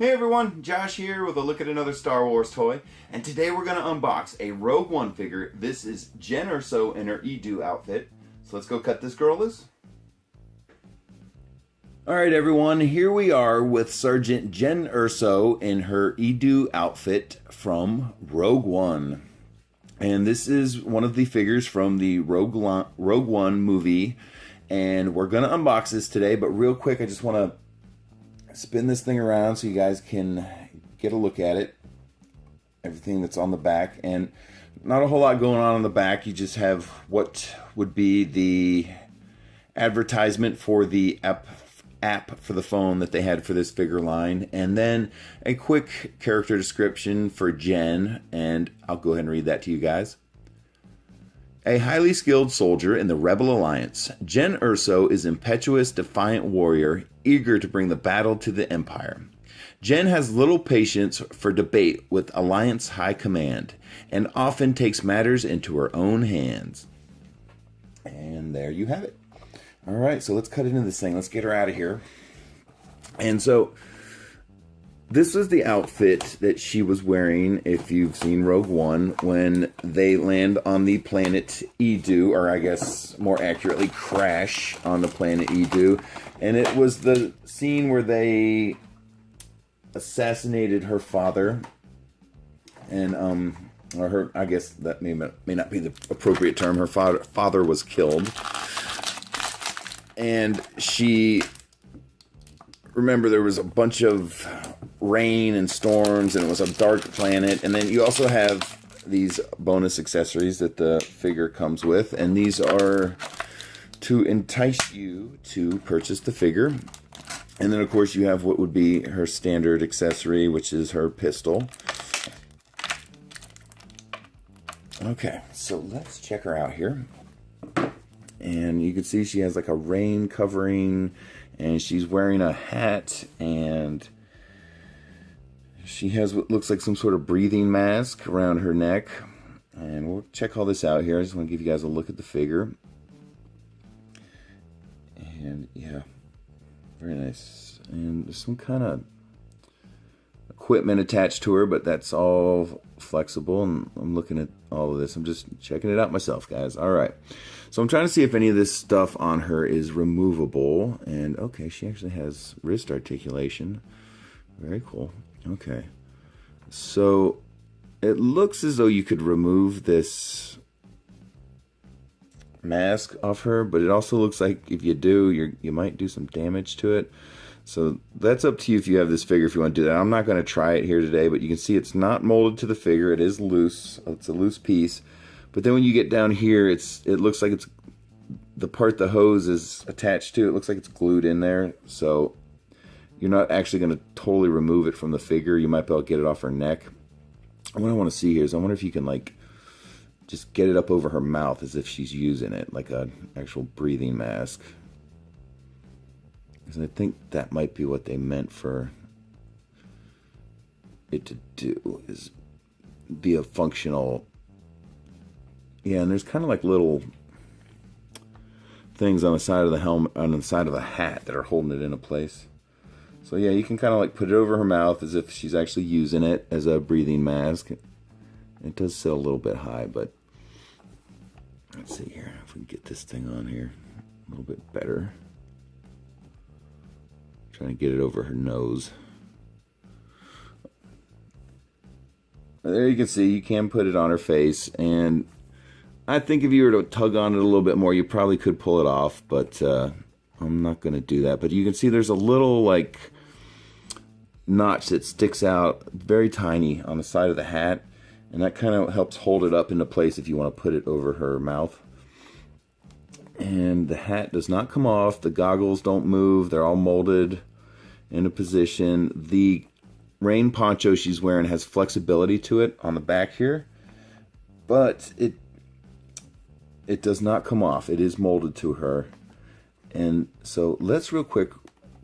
Hey everyone, Josh here with a look at another Star Wars toy, and today we're going to unbox a Rogue One figure. This is Jyn Erso in her Eadu outfit. So let's go cut this girl loose. Alright everyone, here we are with Sergeant Jyn Erso in her Eadu outfit from Rogue One. And this is one of the figures from the Rogue One movie, and we're going to unbox this today, but real quick I just want to spin this thing around so you guys can get a look at it. Everything that's on the back, and not a whole lot going on the back. You just have what would be the advertisement for the app for the phone that they had for this figure line, and then a quick character description for Jyn, and I'll go ahead and read that to you guys. A highly skilled soldier in the Rebel Alliance, Jyn Erso is impetuous, defiant warrior, eager to bring the battle to the Empire. Jyn has little patience for debate with Alliance High Command, and often takes matters into her own hands. And there you have it. Alright, so let's cut into this thing. Let's get her out of here. And so, this was the outfit that she was wearing, if you've seen Rogue One, when they land on the planet Eadu, or I guess more accurately, crash on the planet Eadu. And it was the scene where they assassinated her father, and or her, I guess that may not be the appropriate term. Her father was killed, and she, remember, there was a bunch of rain and storms, and it was a dark planet. And then you also have these bonus accessories that the figure comes with, and these are to entice you to purchase the figure. And then of course you have what would be her standard accessory, which is her pistol. Okay, so let's check her out here. And you can see she has like a rain covering, and she's wearing a hat, and she has what looks like some sort of breathing mask around her neck. And we'll check all this out here. I just want to give you guys a look at the figure. And yeah, very nice. And there's some kind of equipment attached to her, but that's all flexible. And I'm looking at all of this. I'm just checking it out myself, guys. All right. So I'm trying to see if any of this stuff on her is removable. And okay, she actually has wrist articulation. Very cool. Okay. So it looks as though you could remove this mask off her, but it also looks like if you do, you might do some damage to it. So that's up to you if you have this figure, if you want to do that. I'm not going to try it here today, but you can see it's not molded to the figure. It is loose. It's a loose piece. But then when you get down here, it looks like it's the part the hose is attached to. It looks like it's glued in there. So you're not actually going to totally remove it from the figure. You might be able to get it off her neck. What I want to see here is I wonder if you can like just get it up over her mouth as if she's using it, like an actual breathing mask. Because I think that might be what they meant for it to do, is be a functional. Yeah, and there's kind of like little things on the side of the helmet, on the side of the hat, that are holding it into place. So yeah, you can kind of like put it over her mouth as if she's actually using it as a breathing mask. It does sit a little bit high, but let's see here if we can get this thing on here a little bit better. Trying to get it over her nose. There you can see you can put it on her face, and I think if you were to tug on it a little bit more, you probably could pull it off, but I'm not going to do that. But you can see there's a little like notch that sticks out, very tiny, on the side of the hat, and that kind of helps hold it up into place if you want to put it over her mouth. And the hat does not come off. The goggles don't move. They're all molded into position. The rain poncho she's wearing has flexibility to it on the back here, but it does not come off. It is molded to her. And so let's real quick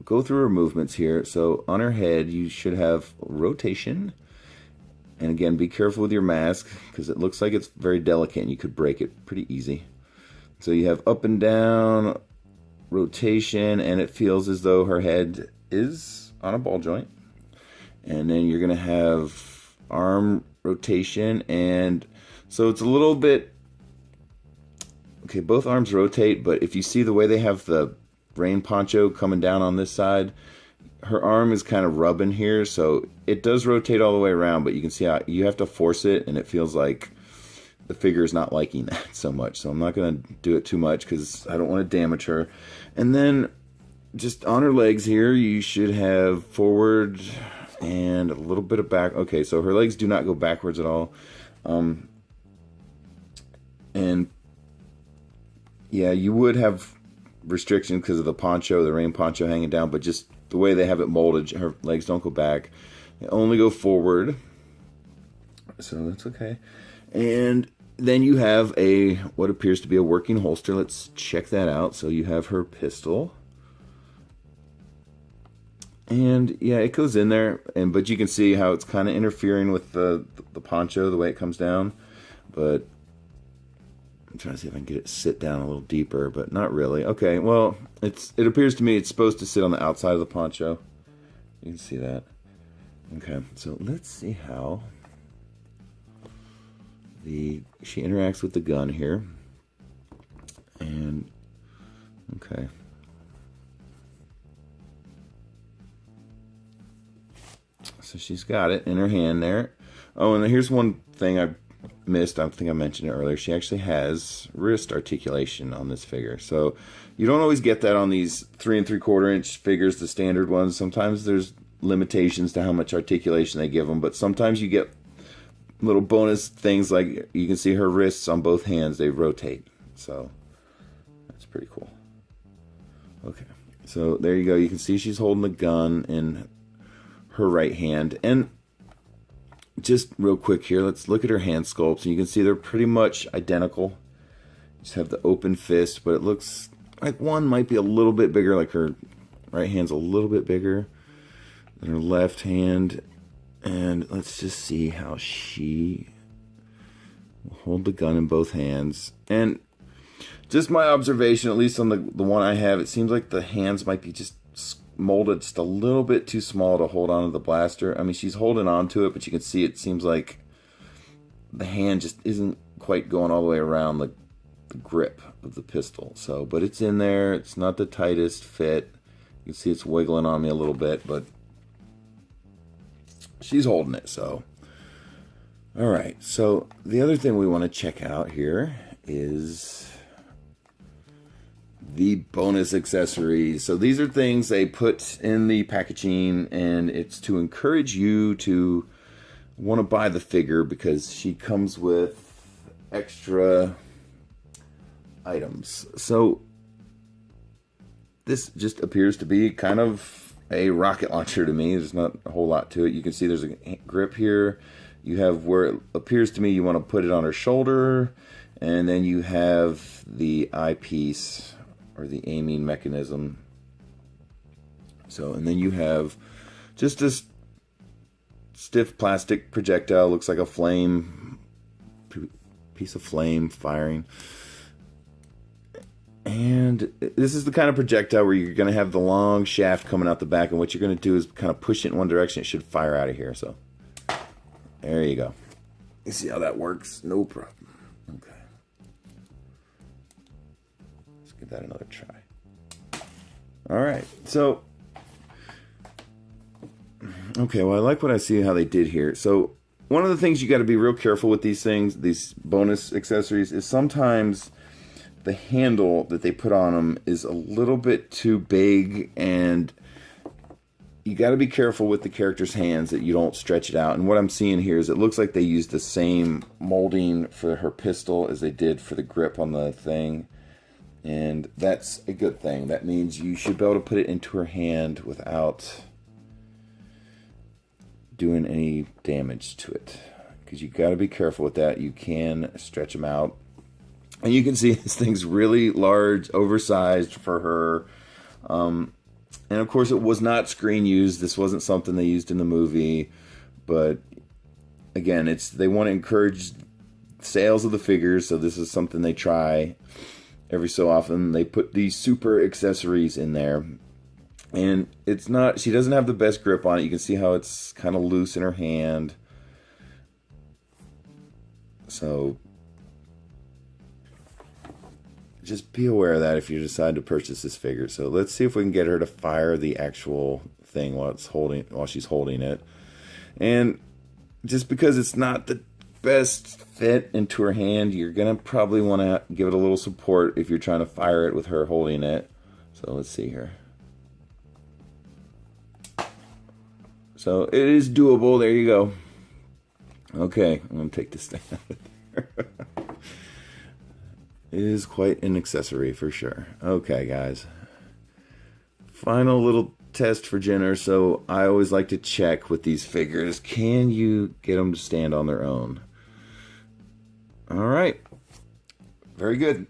go through her movements here. So on her head you should have rotation, and again, be careful with your mask because it looks like it's very delicate and you could break it pretty easy. So you have up and down, rotation, and it feels as though her head is on a ball joint. And then you're going to have arm rotation. And so it's a little bit... Okay, both arms rotate, but if you see the way they have the rain poncho coming down on this side, her arm is kind of rubbing here, so it does rotate all the way around, but you can see how you have to force it, and it feels like the figure is not liking that so much. So I'm not going to do it too much because I don't want to damage her. And then just on her legs here, you should have forward and a little bit of back. Okay, so her legs do not go backwards at all. And yeah, you would have restrictions because of the poncho, the rain poncho hanging down, but just the way they have it molded, her legs don't go back. They only go forward. So that's okay. And then you have what appears to be a working holster. Let's check that out. So you have her pistol. And yeah, it goes in there, but you can see how it's kind of interfering with the poncho, the way it comes down. But I'm trying to see if I can get it to sit down a little deeper, but not really. Okay, well, it appears to me it's supposed to sit on the outside of the poncho. You can see that. Okay, so let's see how she interacts with the gun here. And okay. So she's got it in her hand there. Oh, and here's one thing I missed. I think I mentioned it earlier. She actually has wrist articulation on this figure. So you don't always get that on these 3 3/4 inch figures, the standard ones. Sometimes there's limitations to how much articulation they give them, but sometimes you get little bonus things like you can see her wrists on both hands, they rotate. So that's pretty cool. Okay, so there you go. You can see she's holding the gun in her right hand. And just real quick here, let's look at her hand sculpts, and you can see they're pretty much identical. Just have the open fist, but it looks like one might be a little bit bigger, like her right hand's a little bit bigger than her left hand. And let's just see how she will hold the gun in both hands. And just my observation, at least on the one I have, it seems like the hands might be just molded just a little bit too small to hold onto the blaster. I mean, she's holding on to it, but you can see it seems like the hand just isn't quite going all the way around the grip of the pistol. So, but it's in there. It's not the tightest fit. You can see it's wiggling on me a little bit, but she's holding it. So, all right. So the other thing we want to check out here is the bonus accessories. So these are things they put in the packaging, and it's to encourage you to want to buy the figure because she comes with extra items. So this just appears to be kind of a rocket launcher to me. There's not a whole lot to it. You can see there's a grip here. You have where it appears to me you want to put it on her shoulder, and then you have the eyepiece or the aiming mechanism. So, and then you have just this stiff plastic projectile, looks like a flame, piece of flame firing. And this is the kind of projectile where you're going to have the long shaft coming out the back, and what you're going to do is kind of push it in one direction. It should fire out of here. So there you go. You see how that works? No problem. Okay. Let's give that another try. All right. So, okay. Well, I like what I see how they did here. So one of the things you got to be real careful with these things, these bonus accessories, is sometimes the handle that they put on them is a little bit too big, and you got to be careful with the character's hands that you don't stretch it out. And what I'm seeing here is it looks like they used the same molding for her pistol as they did for the grip on the thing, and that's a good thing. That means you should be able to put it into her hand without doing any damage to it, because you got to be careful with that. You can stretch them out. And you can see this thing's really large, oversized for her. And of course, it was not screen used. This wasn't something they used in the movie. But again, they want to encourage sales of the figures. So this is something they try every so often. They put these super accessories in there. And it's not, she doesn't have the best grip on it. You can see how it's kind of loose in her hand. So just be aware of that if you decide to purchase this figure. So let's see if we can get her to fire the actual thing while she's holding it. And just because it's not the best fit into her hand, you're gonna probably want to give it a little support if you're trying to fire it with her holding it. So let's see here. So it is doable. There you go. Okay, I'm gonna take this thing out of there. It is quite an accessory for sure. Okay, guys. Final little test for Jyn Erso. I always like to check with these figures. Can you get them to stand on their own? All right. Very good.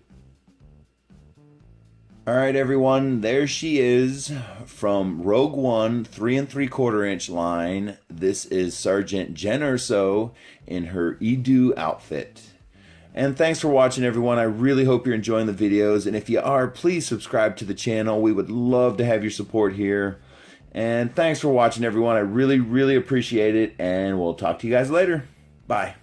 All right, everyone. There she is from Rogue One 3 3/4 inch line. This is Sergeant Jyn Erso in her Eadu outfit. And thanks for watching, everyone. I really hope you're enjoying the videos. And if you are, please subscribe to the channel. We would love to have your support here. And thanks for watching, everyone. I really, really appreciate it. And we'll talk to you guys later. Bye.